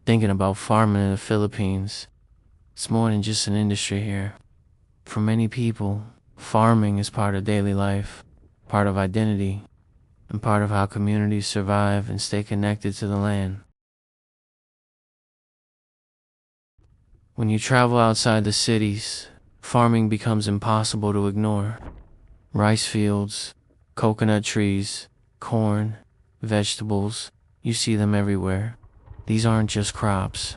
Thinking about farming in the Philippines, it's more than just an industry here. For many people, farming is part of daily life, part of identity, and part of how communities survive and stay connected to the land. When you travel outside the cities, farming becomes impossible to ignore. Rice fields, coconut trees, corn, vegetables, you see them everywhere. These aren't just crops.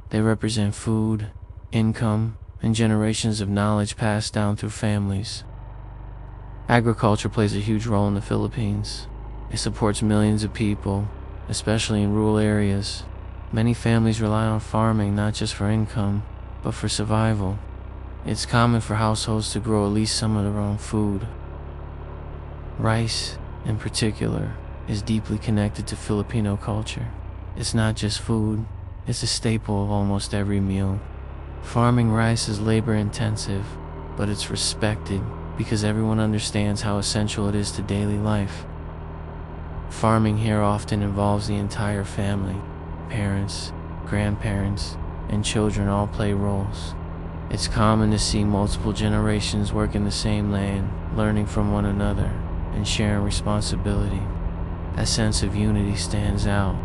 They represent food, income, and generations of knowledge passed down through families. Agriculture plays a huge role in the Philippines. It supports millions of people, especially in rural areas. Many families rely on farming not just for income, but for survival. It's common for households to grow at least some of their own food. Rice, in particular, is deeply connected to Filipino culture. It's not just food, it's a staple of almost every meal. Farming rice is labor-intensive, but it's respected because everyone understands how essential it is to daily life. Farming here often involves the entire family. Parents, grandparents, and children all play roles. It's common to see multiple generations working the same land, learning from one another, and sharing responsibility. That sense of unity stands out.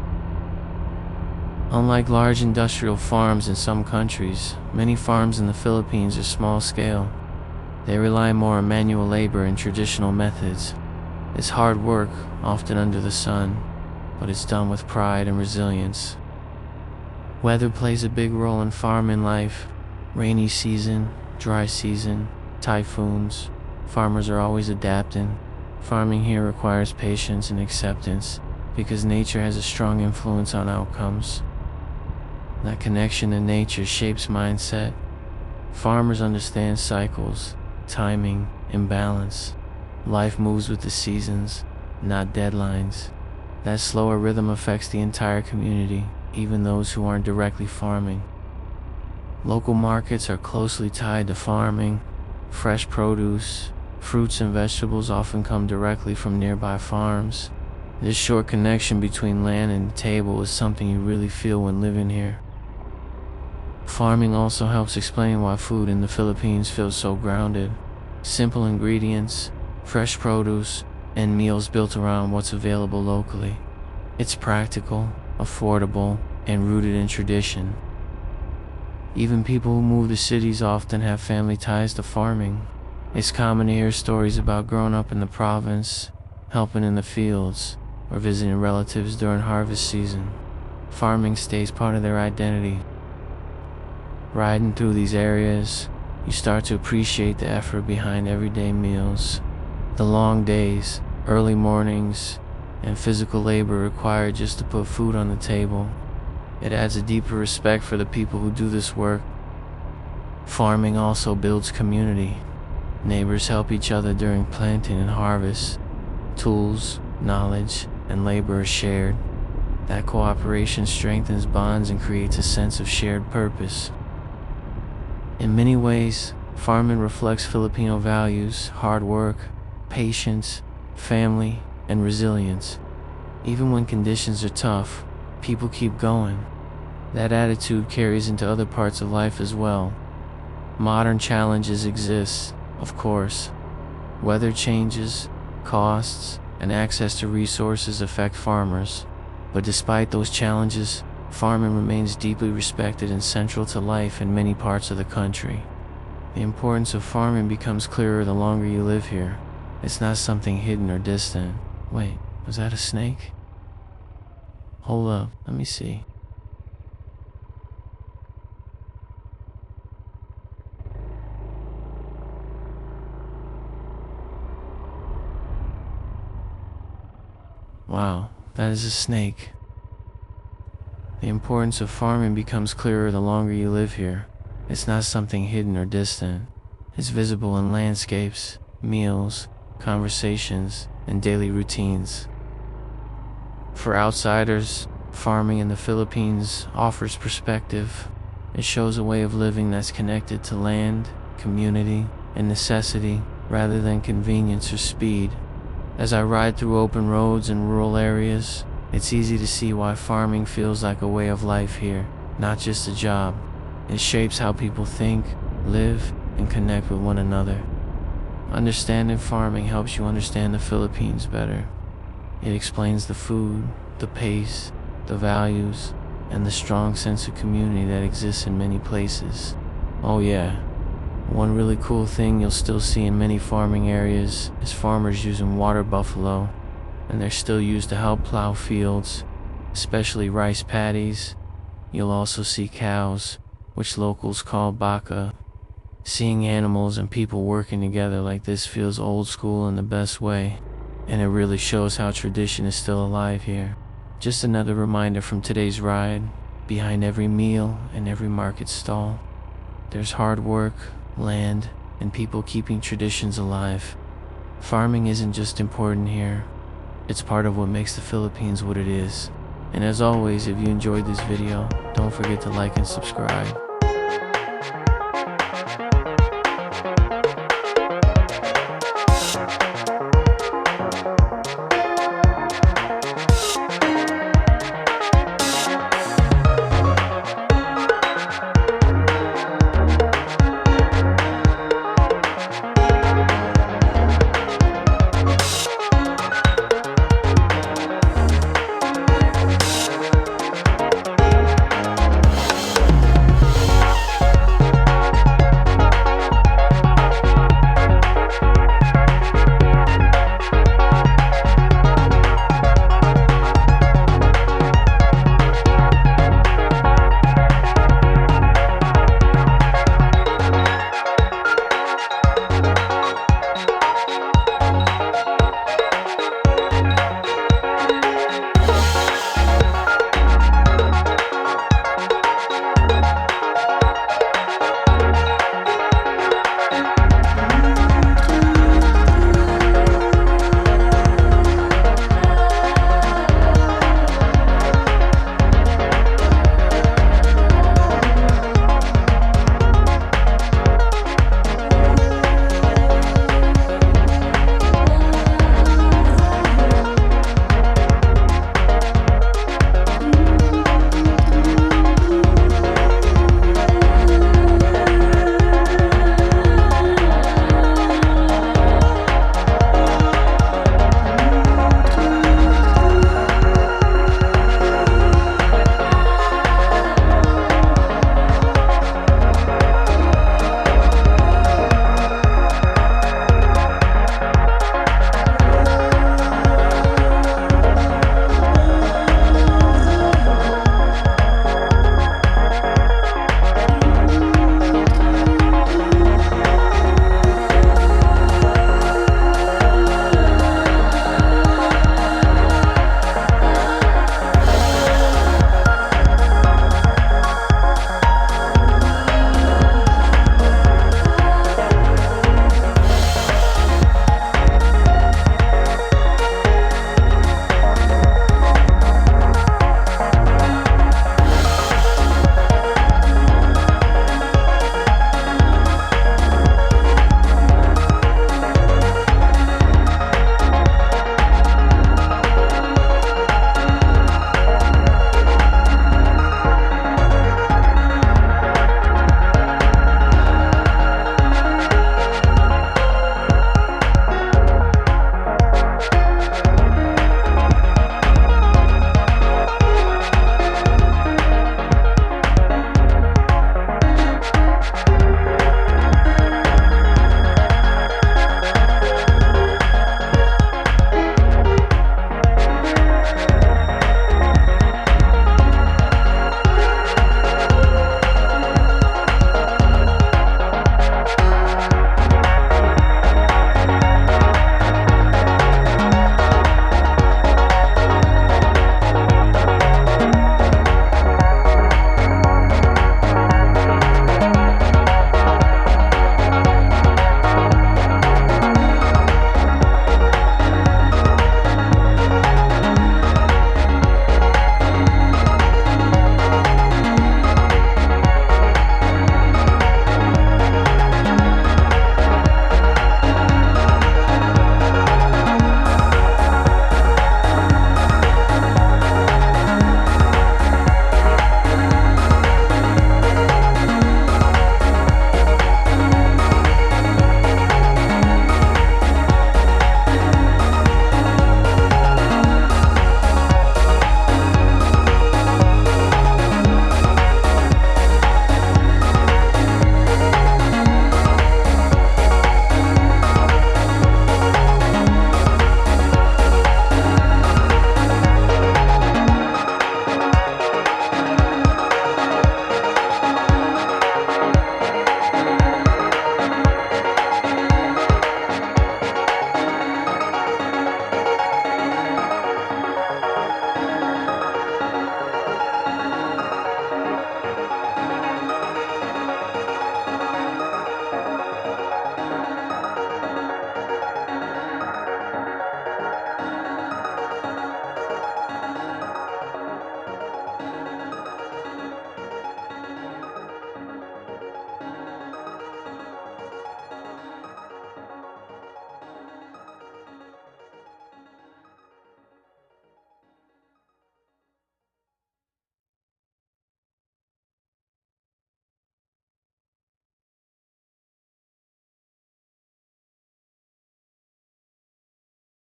Unlike large industrial farms in some countries, many farms in the Philippines are small scale. They rely more on manual labor and traditional methods. It's hard work, often under the sun, but it's done with pride and resilience. Weather plays a big role in farming life. Rainy season, dry season, typhoons. Farmers are always adapting. Farming here requires patience and acceptance because nature has a strong influence on outcomes. That connection to nature shapes mindset. Farmers understand cycles, timing, and balance. Life moves with the seasons, not deadlines. That slower rhythm affects the entire community, even those who aren't directly farming. Local markets are closely tied to farming. Fresh produce, fruits and vegetables often come directly from nearby farms. This short connection between land and the table is something you really feel when living here. Farming also helps explain why food in the Philippines feels so grounded. Simple ingredients, fresh produce, and meals built around what's available locally. It's practical, affordable, and rooted in tradition. Even people who move to cities often have family ties to farming. It's common to hear stories about growing up in the province, helping in the fields, or visiting relatives during harvest season. Farming stays part of their identity. Riding through these areas, you start to appreciate the effort behind everyday meals. The long days, early mornings, and physical labor required just to put food on the table. It adds a deeper respect for the people who do this work. Farming also builds community. Neighbors help each other during planting and harvest. Tools, knowledge, and labor are shared. That cooperation strengthens bonds and creates a sense of shared purpose. In many ways, farming reflects Filipino values: hard work, patience, family, and resilience. Even when conditions are tough, people keep going. That attitude carries into other parts of life as well. Modern challenges exist, of course. Weather changes, costs, and access to resources affect farmers. But despite those challenges, farming remains deeply respected and central to life in many parts of the country. The importance of farming becomes clearer the longer you live here. It's not something hidden or distant. Wait, was that a snake? Hold up, let me see. Wow, that is a snake. The importance of farming becomes clearer the longer you live here. It's not something hidden or distant. It's visible in landscapes, meals, conversations, and daily routines. For outsiders, farming in the Philippines offers perspective. It shows a way of living that's connected to land, community, and necessity rather than convenience or speed. As I ride through open roads in rural areas, It's easy to see why farming feels like a way of life here, not just a job. It shapes how people think, live, and connect with one another. Understanding farming helps you understand the Philippines better. It explains the food, the pace, the values, and the strong sense of community that exists in many places. Oh yeah, one really cool thing you'll still see in many farming areas is farmers using water buffalo, and they're still used to help plow fields, especially rice paddies. You'll also see cows, which locals call baka. Seeing animals and people working together like this feels old school in the best way, and it really shows how tradition is still alive here. Just another reminder from today's ride: behind every meal and every market stall, there's hard work, land, and people keeping traditions alive. Farming isn't just important here, it's part of what makes the Philippines what it is. And as always, if you enjoyed this video, don't forget to like and subscribe.